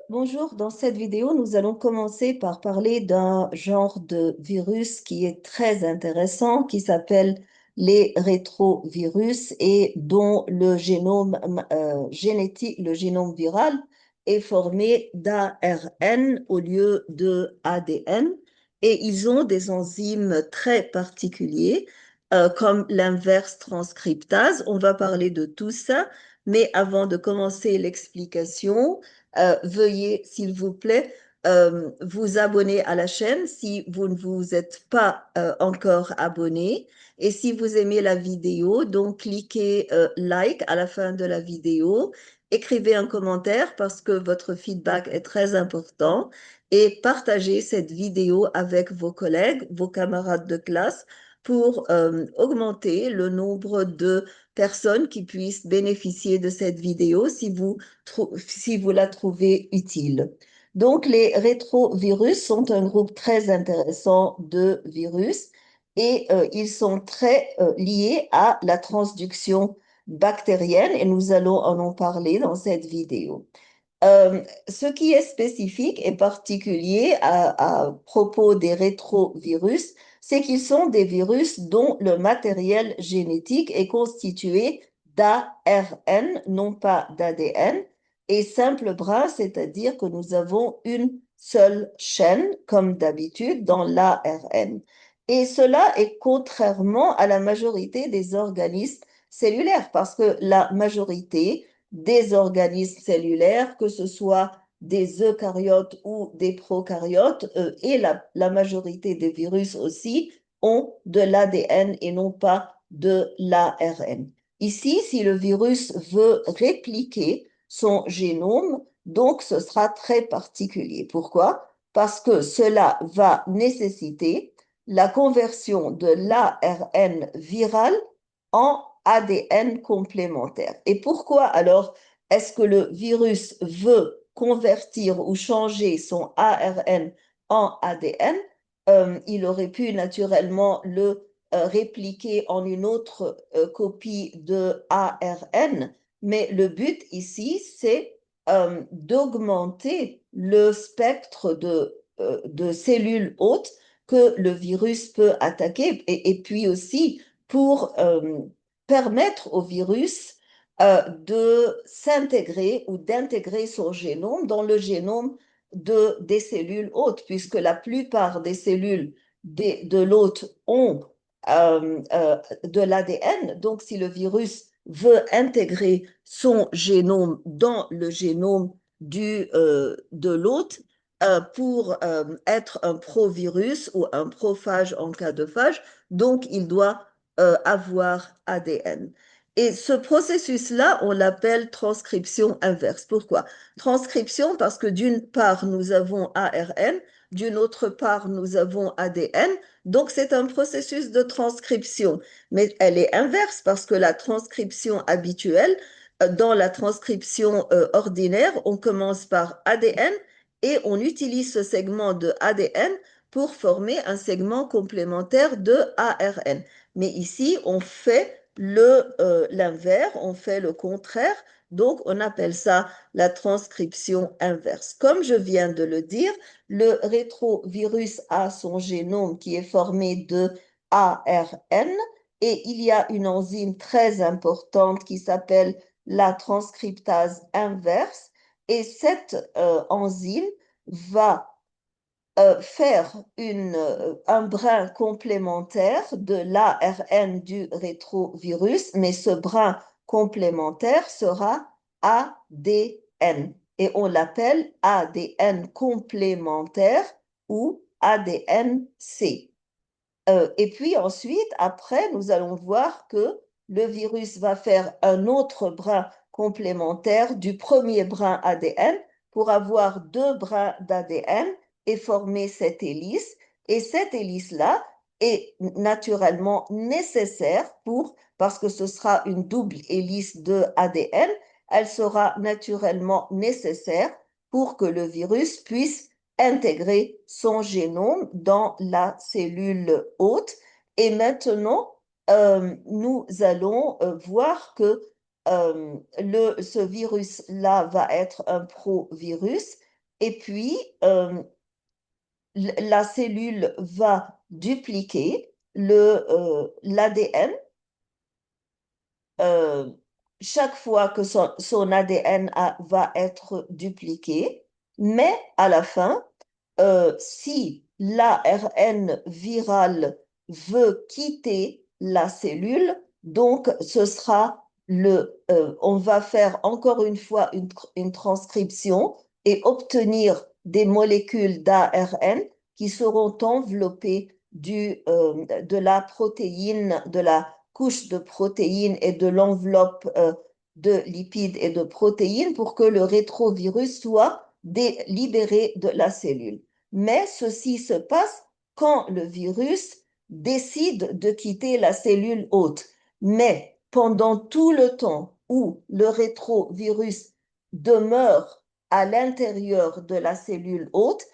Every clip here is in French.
Bonjour, dans cette vidéo, nous allons commencer par parler d'un genre de virus qui est très intéressant, qui s'appelle les rétrovirus et dont le génome génétique, le génome viral est formé d'ARN au lieu de ADN et ils ont des enzymes très particuliers comme l'inverse transcriptase. On va parler de tout ça, mais avant de commencer l'explication, veuillez, s'il vous plaît, vous abonner à la chaîne si vous ne vous êtes pas encore abonné. Et si vous aimez la vidéo, donc cliquez like à la fin de la vidéo. Écrivez un commentaire parce que votre feedback est très important et partagez cette vidéo avec vos collègues, vos camarades de classe pour augmenter le nombre de personnes qui puissent bénéficier de cette vidéo si vous la trouvez utile. Donc, les rétrovirus sont un groupe très intéressant de virus et ils sont très liés à la transduction bactérienne et nous allons en parler dans cette vidéo. Ce qui est spécifique et particulier à propos des rétrovirus, c'est qu'ils sont des virus dont le matériel génétique est constitué d'ARN, non pas d'ADN, et simple bras, c'est-à-dire que nous avons une seule chaîne, comme d'habitude, dans l'ARN. Et cela est contrairement à la majorité des organismes cellulaires, parce que la majorité des organismes cellulaires, que ce soit des eucaryotes ou des prokaryotes, et la majorité des virus aussi, ont de l'ADN et non pas de l'ARN. Ici, si le virus veut répliquer son génome, donc ce sera très particulier. Pourquoi? Parce que cela va nécessiter la conversion de l'ARN viral en ADN complémentaire. Et pourquoi alors est-ce que le virus veut convertir ou changer son ARN en ADN? Il aurait pu naturellement le répliquer en une autre copie de ARN, mais le but ici, c'est d'augmenter le spectre de cellules hôtes que le virus peut attaquer et puis aussi pour permettre au virus de s'intégrer ou d'intégrer son génome dans le génome des cellules hôtes, puisque la plupart des cellules de l'hôte ont de l'ADN. Donc, si le virus veut intégrer son génome dans le génome de l'hôte, pour être un provirus ou un prophage en cas de phage, donc il doit avoir ADN. Et ce processus-là, on l'appelle transcription inverse. Pourquoi? Transcription parce que d'une part, nous avons ARN, d'une autre part, nous avons ADN. Donc, c'est un processus de transcription. Mais elle est inverse parce que la transcription habituelle, dans la transcription ordinaire, on commence par ADN et on utilise ce segment de ADN pour former un segment complémentaire de ARN. Mais ici, on fait l'inverse, on fait le contraire, donc on appelle ça la transcription inverse. Comme je viens de le dire, le rétrovirus a son génome qui est formé de ARN et il y a une enzyme très importante qui s'appelle la transcriptase inverse et cette enzyme va faire un brin complémentaire de l'ARN du rétrovirus, mais ce brin complémentaire sera ADN et on l'appelle ADN complémentaire ou ADN-C. Et puis ensuite, après, nous allons voir que le virus va faire un autre brin complémentaire du premier brin ADN pour avoir deux brins d'ADN et former cette hélice. Et cette hélice-là est naturellement nécessaire parce que ce sera une double hélice de ADN, elle sera naturellement nécessaire pour que le virus puisse intégrer son génome dans la cellule hôte. Et maintenant, nous allons voir que ce virus-là va être un provirus et puis la cellule va dupliquer l'ADN euh, chaque fois que son ADN va être dupliqué, mais à la fin, si l'ARN viral veut quitter la cellule, donc ce sera on va faire encore une fois une transcription et obtenir des molécules d'ARN qui seront enveloppées de la protéine, de la couche de protéines et de l'enveloppe de lipides et de protéines pour que le rétrovirus soit libéré de la cellule. Mais ceci se passe quand le virus décide de quitter la cellule hôte. Mais pendant tout le temps où le rétrovirus demeure à l'intérieur de la cellule hôte,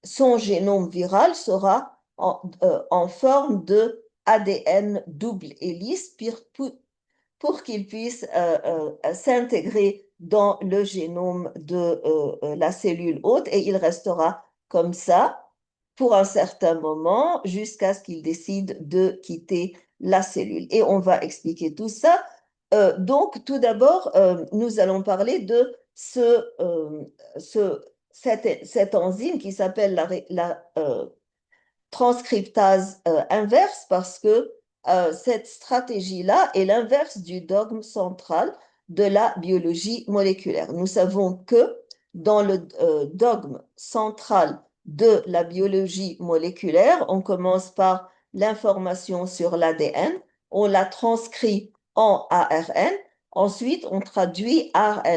son génome viral sera en forme de ADN double hélice pour qu'il puisse s'intégrer dans le génome de la cellule hôte et il restera comme ça pour un certain moment jusqu'à ce qu'il décide de quitter la cellule. Et on va expliquer tout ça. Donc, tout d'abord, nous allons parler de cette enzyme qui s'appelle la transcriptase inverse parce que cette stratégie-là est l'inverse du dogme central de la biologie moléculaire. Nous savons que dans le dogme central de la biologie moléculaire, on commence par l'information sur l'ADN, on la transcrit en ARN, ensuite on traduit ARN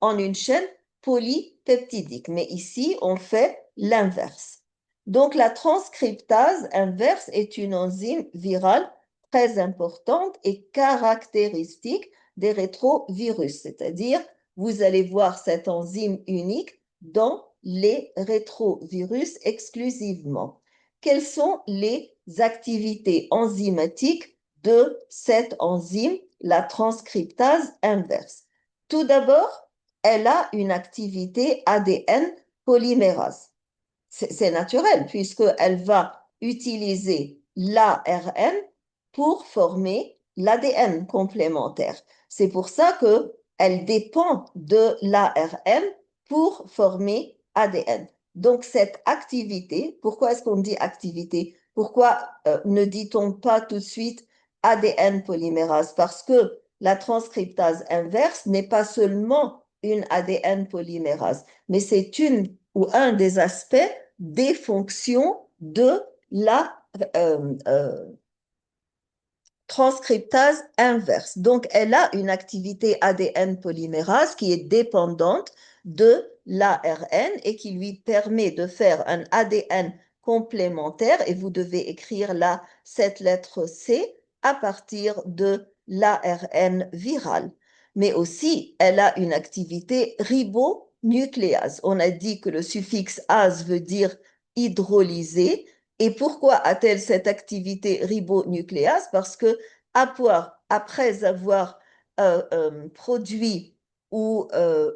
en une chaîne polypeptidique. Mais ici, on fait l'inverse. Donc, la transcriptase inverse est une enzyme virale très importante et caractéristique des rétrovirus, c'est-à-dire vous allez voir cette enzyme unique dans les rétrovirus exclusivement. Quelles sont les activités enzymatiques de cette enzyme, la transcriptase inverse? Tout d'abord, elle a une activité ADN polymérase. C'est naturel puisqu'elle va utiliser l'ARN pour former l'ADN complémentaire. C'est pour ça qu'elle dépend de l'ARN pour former ADN. Donc cette activité, pourquoi est-ce qu'on dit activité? Pourquoi ne dit-on pas tout de suite ADN polymérase? Parce que la transcriptase inverse n'est pas seulement une ADN polymérase, mais c'est une ou un des aspects des fonctions de la transcriptase inverse. Donc, elle a une activité ADN polymérase qui est dépendante de l'ARN et qui lui permet de faire un ADN complémentaire. Et vous devez écrire là cette lettre C à partir de l'ARN viral. Mais aussi, elle a une activité ribonucléase. On a dit que le suffixe ase veut dire hydrolyser. Et pourquoi a-t-elle cette activité ribonucléase? Parce que après avoir produit ou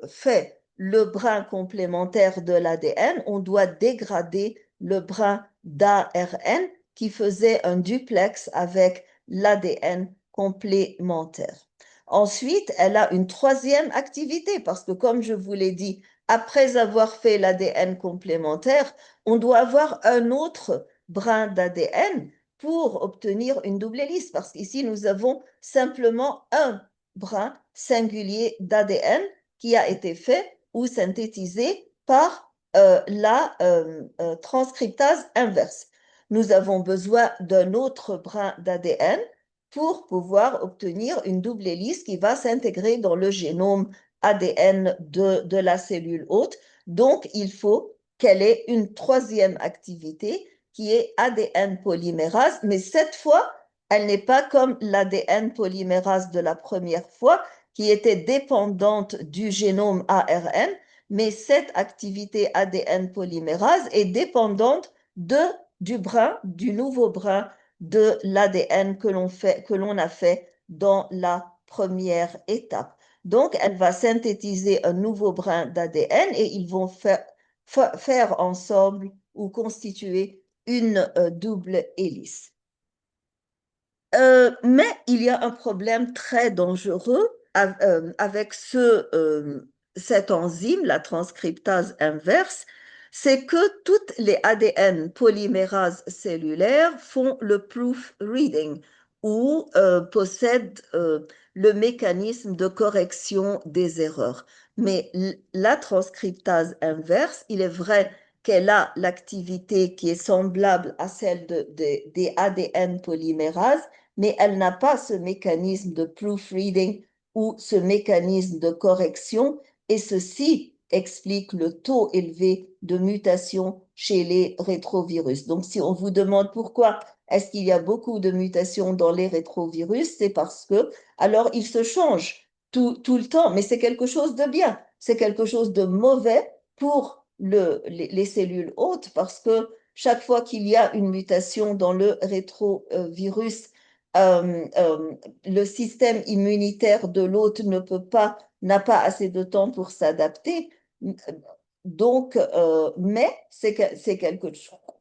fait le brin complémentaire de l'ADN, on doit dégrader le brin d'ARN qui faisait un duplex avec l'ADN complémentaire. Ensuite, elle a une troisième activité parce que, comme je vous l'ai dit, après avoir fait l'ADN complémentaire, on doit avoir un autre brin d'ADN pour obtenir une double hélice, parce qu'ici, nous avons simplement un brin singulier d'ADN qui a été fait ou synthétisé par la transcriptase inverse. Nous avons besoin d'un autre brin d'ADN pour pouvoir obtenir une double hélice qui va s'intégrer dans le génome ADN de la cellule hôte. Donc, il faut qu'elle ait une troisième activité qui est ADN polymérase, mais cette fois, elle n'est pas comme l'ADN polymérase de la première fois, qui était dépendante du génome ARN, mais cette activité ADN polymérase est dépendante du nouveau brin de l'ADN que l'on a fait dans la première étape. Donc, elle va synthétiser un nouveau brin d'ADN et ils vont faire ensemble ou constituer une double hélice. Mais il y a un problème très dangereux avec cette enzyme, la transcriptase inverse, c'est que toutes les ADN polymérases cellulaires font le proofreading ou possèdent le mécanisme de correction des erreurs. Mais la transcriptase inverse, il est vrai qu'elle a l'activité qui est semblable à celle des ADN polymérases, mais elle n'a pas ce mécanisme de proofreading ou ce mécanisme de correction, et ceci explique le taux élevé de mutation chez les rétrovirus. Donc, si on vous demande pourquoi est-ce qu'il y a beaucoup de mutations dans les rétrovirus, c'est parce que, alors, ils se changent tout le temps, mais c'est quelque chose de bien, c'est quelque chose de mauvais pour les cellules hôtes parce que chaque fois qu'il y a une mutation dans le rétrovirus, le système immunitaire de l'hôte n'a pas assez de temps pour s'adapter. Donc, mais c'est quelque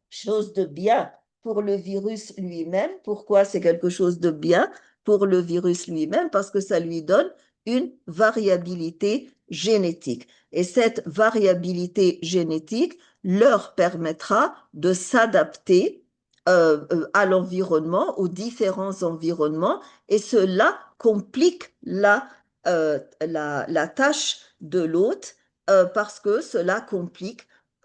chose de bien pour le virus lui-même. Pourquoi c'est quelque chose de bien pour le virus lui-même? Parce que ça lui donne une variabilité génétique. Et cette variabilité génétique leur permettra de s'adapter à l'environnement, aux différents environnements, et cela complique la tâche de l'hôte parce que cela complique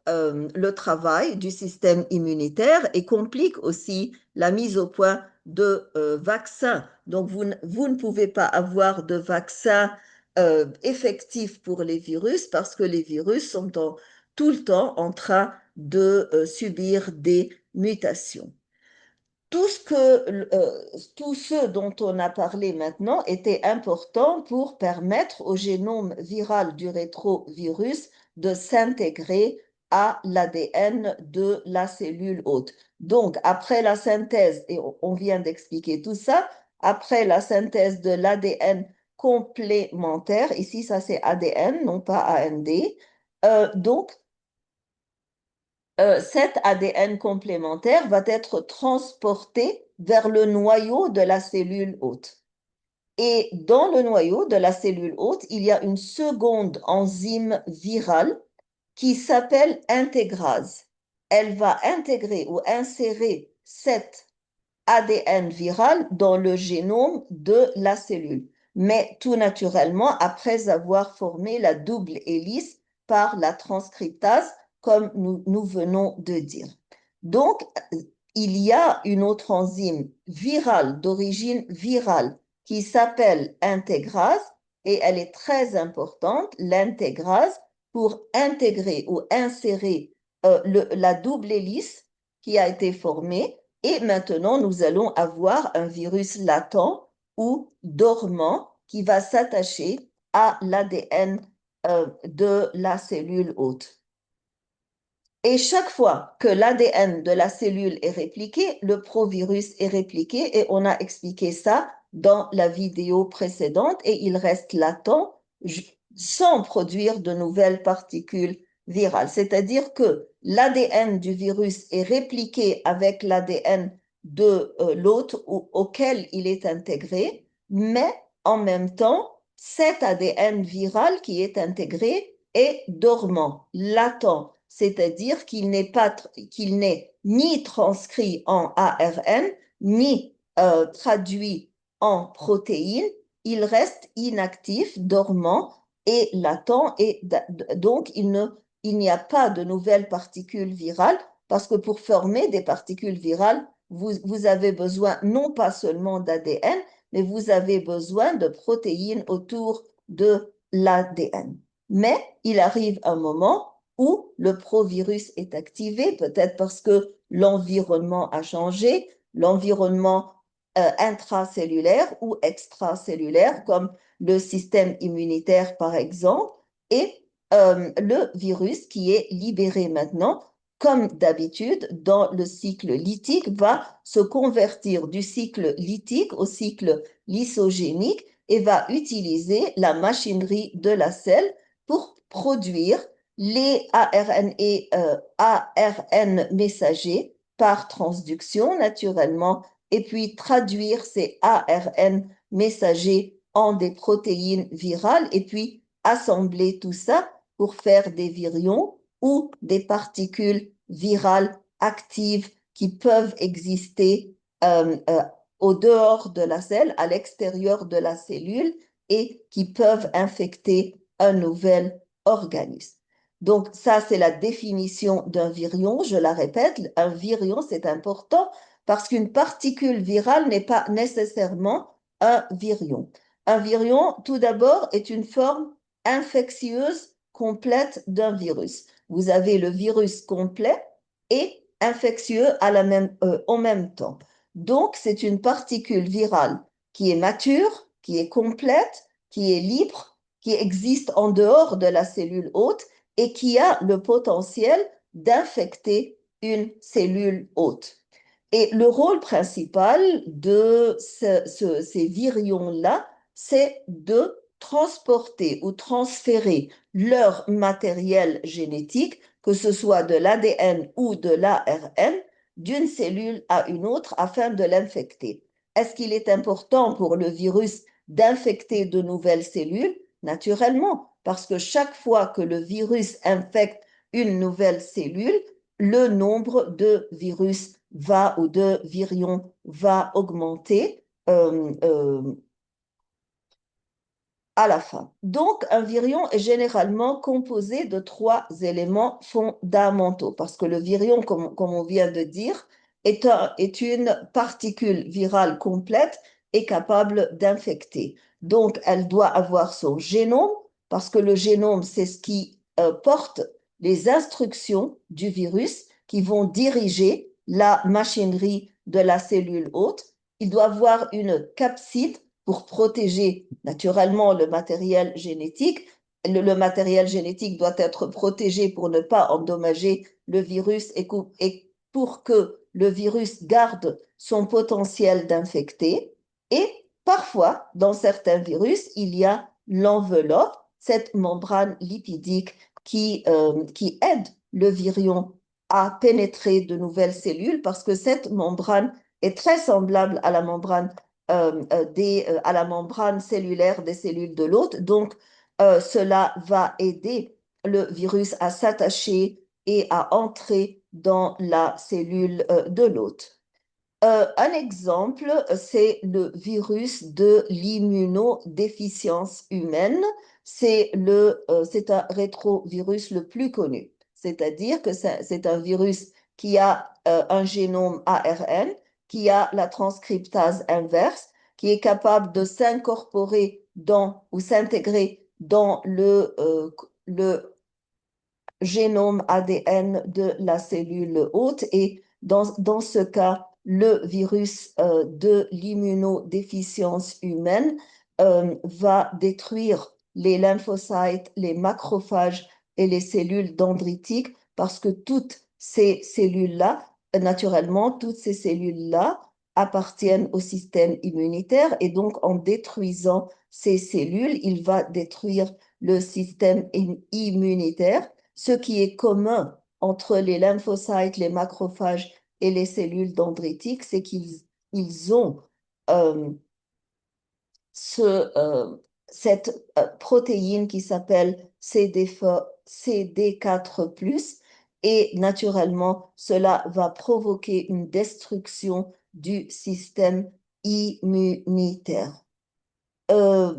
le travail du système immunitaire et complique aussi la mise au point de vaccins. Donc, vous ne pouvez pas avoir de vaccin effectif pour les virus parce que les virus sont tout le temps en train de subir des mutations. Tout ce dont on a parlé maintenant était important pour permettre au génome viral du rétrovirus de s'intégrer à l'ADN de la cellule hôte. Donc, après la synthèse, et on vient d'expliquer tout ça, après la synthèse de l'ADN complémentaire, ici ça c'est ADN, non pas AND, donc cet ADN complémentaire va être transporté vers le noyau de la cellule hôte. Et dans le noyau de la cellule hôte, il y a une seconde enzyme virale qui s'appelle intégrase. Elle va intégrer ou insérer cet ADN viral dans le génome de la cellule, mais tout naturellement après avoir formé la double hélice par la transcriptase, comme nous venons de dire. Donc, il y a une autre enzyme virale d'origine virale qui s'appelle intégrase et elle est très importante, l'intégrase, pour intégrer ou insérer la double hélice qui a été formée et maintenant, nous allons avoir un virus latent ou dormant qui va s'attacher à l'ADN de la cellule hôte. Et chaque fois que l'ADN de la cellule est répliqué, le provirus est répliqué et on a expliqué ça dans la vidéo précédente et il reste latent sans produire de nouvelles particules virales. C'est-à-dire que l'ADN du virus est répliqué avec l'ADN de l'hôte auquel il est intégré, mais en même temps, cet ADN viral qui est intégré est dormant, latent, c'est-à-dire qu'il n'est ni transcrit en ARN, ni traduit en protéines, il reste inactif, dormant et latent, et donc il n'y a pas de nouvelles particules virales, parce que pour former des particules virales, vous avez besoin non pas seulement d'ADN, mais vous avez besoin de protéines autour de l'ADN. Mais il arrive un moment où le provirus est activé, peut-être parce que l'environnement a changé, l'environnement intracellulaire ou extracellulaire, comme le système immunitaire par exemple, et le virus qui est libéré maintenant comme d'habitude, dans le cycle lytique, va se convertir du cycle lytique au cycle lysogénique et va utiliser la machinerie de la selle pour produire les ARN messagers par transduction naturellement et puis traduire ces ARN messagers en des protéines virales et puis assembler tout ça pour faire des virions ou des particules virales actives qui peuvent exister au dehors de la cellule, à l'extérieur de la cellule et qui peuvent infecter un nouvel organisme. Donc ça, c'est la définition d'un virion. Je la répète, un virion, c'est important parce qu'une particule virale n'est pas nécessairement un virion. Un virion, tout d'abord, est une forme infectieuse complète d'un virus. Vous avez le virus complet et infectieux en même temps. Donc, c'est une particule virale qui est mature, qui est complète, qui est libre, qui existe en dehors de la cellule hôte et qui a le potentiel d'infecter une cellule hôte. Et le rôle principal de ces virions-là, c'est de transporter ou transférer leur matériel génétique, que ce soit de l'ADN ou de l'ARN, d'une cellule à une autre afin de l'infecter. Est-ce qu'il est important pour le virus d'infecter de nouvelles cellules? Naturellement, parce que chaque fois que le virus infecte une nouvelle cellule, le nombre de virus va ou de virions va augmenter à la fin. Donc, un virion est généralement composé de trois éléments fondamentaux, parce que le virion, comme on vient de dire, est une particule virale complète et capable d'infecter. Donc, elle doit avoir son génome, parce que le génome, c'est ce qui porte les instructions du virus qui vont diriger la machinerie de la cellule hôte. Il doit avoir une capside pour protéger naturellement le matériel génétique. Le matériel génétique doit être protégé pour ne pas endommager le virus et pour que le virus garde son potentiel d'infecter. Et parfois, dans certains virus, il y a l'enveloppe, cette membrane lipidique qui aide le virion à pénétrer de nouvelles cellules parce que cette membrane est très semblable à la membrane à la membrane cellulaire des cellules de l'hôte. Donc, cela va aider le virus à s'attacher et à entrer dans la cellule de l'hôte. Un exemple, c'est le virus de l'immunodéficience humaine. C'est un rétrovirus le plus connu. C'est-à-dire que c'est un virus qui a un génome ARN, qui a la transcriptase inverse, qui est capable de s'incorporer dans ou s'intégrer dans le génome ADN de la cellule hôte et dans ce cas, le virus de l'immunodéficience humaine va détruire les lymphocytes, les macrophages et les cellules dendritiques parce que toutes ces cellules-là, naturellement, toutes ces cellules-là appartiennent au système immunitaire et donc en détruisant ces cellules, il va détruire le système immunitaire. Ce qui est commun entre les lymphocytes, les macrophages et les cellules dendritiques, c'est qu'ils ont euh, ce, cette protéine qui s'appelle CD4+, et naturellement, cela va provoquer une destruction du système immunitaire. Euh,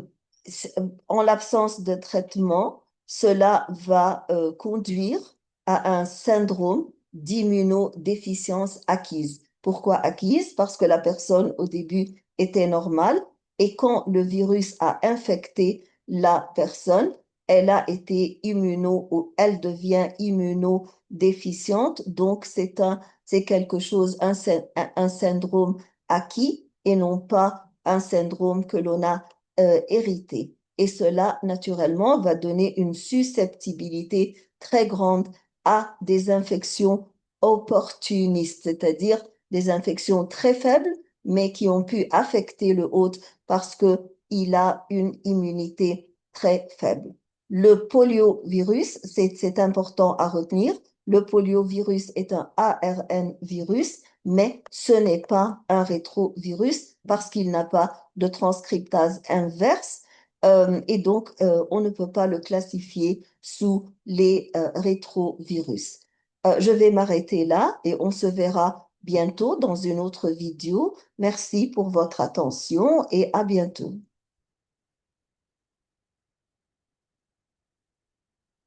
En l'absence de traitement, cela va conduire à un syndrome d'immunodéficience acquise. Pourquoi acquise? Parce que la personne au début était normale et quand le virus a infecté la personne, elle a été ou elle devient immunodéficiente. Donc, c'est quelque chose, un syndrome acquis et non pas un syndrome que l'on a hérité. Et cela, naturellement, va donner une susceptibilité très grande à des infections opportunistes, c'est-à-dire des infections très faibles, mais qui ont pu affecter le hôte parce qu'il a une immunité très faible. Le poliovirus, c'est important à retenir. Le poliovirus est un ARN virus, mais ce n'est pas un rétrovirus parce qu'il n'a pas de transcriptase inverse. Et donc, on ne peut pas le classifier sous les rétrovirus. Je vais m'arrêter là et on se verra bientôt dans une autre vidéo. Merci pour votre attention et à bientôt.